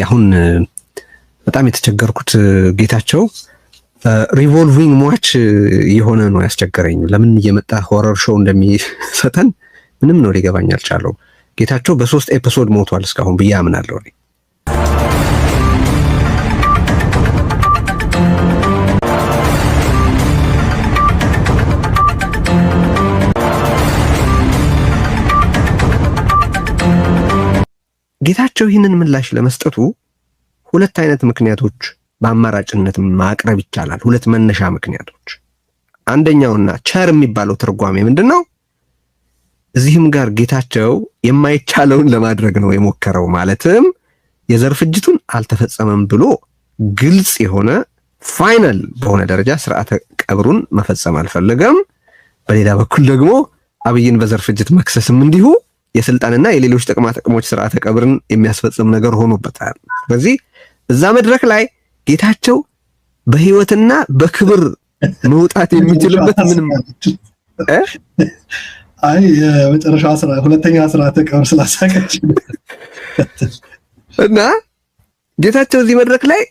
አሁን በጣም የተቸገርኩት ጌታቸው ሪቮልቪንግ ሟች የሆነ ነው ያስቸገረኝ። ለምን እየመጣ ሆረር ሾው እንደሚሰጠን ምንም ነው ሊገባኝ አልቻለው። ጌታቸው በ3 ኤፒሶድ ሞቷል እስካሁን ብዬ አምናለሁ። ጌታቸው ይህንን ምላሽ ለመስጠቱ ሁለት አይነት ምክንያቶች በአማራጭነት ማቅረብ ይቻላል። ሁለት መነሻ ምክንያቶች። አንደኛውና ቸር የሚባለው ትርጓሜ ምንድነው? እዚህም ጋር ጌታቸው የማይቻለውን ለማድረግ ነው የሞከረው። ማለትም የዘር ፍጅቱን አልተፈጸመም ብሎ ግልጽ የሆነ ፋይናል በሆነ ደረጃ ስርዓተ ቀብሩን መፈጸም አልፈለገም። በሌላ በኩል ደግሞ አብይን በዘር ፍጅት መክሰስም እንዲሁ የስልጣንና የሌሎች ጥቅማ ጥቅሞች ስርዓተ ቀብርን የሚያስፈጽም ነገር ሆኖበታል። ስለዚህ እዛ መድረክ ላይ ጌታቸው በህይወትና በክብር መውጣት የሚችልበት ምንም የመጨረሻ ሁለተኛ ስርዓተ ቀብር ስላሳቀች እና ጌታቸው እዚህ መድረክ ላይ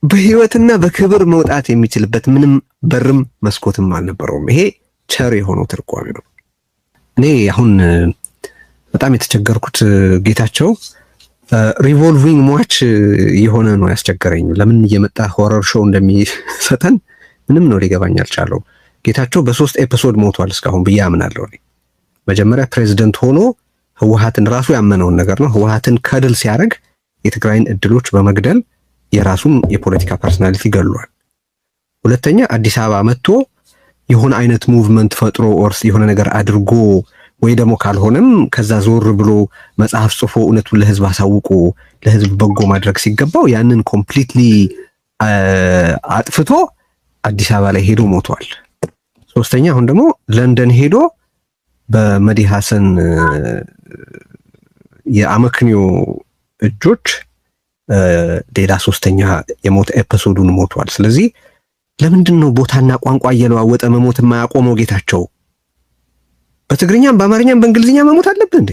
በህይወትና በክብር መውጣት የሚችልበት ምንም በርም መስኮትም አልነበረውም። ይሄ ቸር የሆነው ትርጓሜ ነው። እኔ አሁን በጣም የተቸገርኩት ጌታቸው ሪቮልቪንግ ሟች የሆነ ነው ያስቸገረኝ። ለምን እየመጣ ሆረር ሾው እንደሚሰጠን ምንም ነው ሊገባኝ አልቻለው። ጌታቸው በ3 ኤፒሶድ ሞቷል እስካሁን ብዬ አምናለሁ። መጀመሪያ ፕሬዝደንት ሆኖ ህወሓትን ራሱ ያመነውን ነገር ነው። ህወሓትን ከድል ሲያደርግ የትግራይን እድሎች በመግደል የራሱን የፖለቲካ ፐርሰናሊቲ ገሏል። ሁለተኛ አዲስ አበባ መጥቶ የሆነ አይነት ሙቭመንት ፈጥሮ ኦርስ የሆነ ነገር አድርጎ ወይ ደግሞ ካልሆነም ከዛ ዞር ብሎ መጽሐፍ ጽፎ እውነቱን ለህዝብ አሳውቆ ለህዝብ በጎ ማድረግ ሲገባው ያንን ኮምፕሊትሊ አጥፍቶ አዲስ አበባ ላይ ሄዶ ሞቷል። ሶስተኛ አሁን ደግሞ ለንደን ሄዶ በመዲ ሐሰን የአመክንዮ እጆች ሌላ ሶስተኛ የሞት ኤፒሶዱን ሞቷል። ስለዚህ ለምንድን ነው ቦታና ቋንቋ እየለዋወጠ መሞት የማያቆመው ጌታቸው? በትግርኛም በአማርኛም በእንግሊዝኛ መሞት አለብህ እንዴ?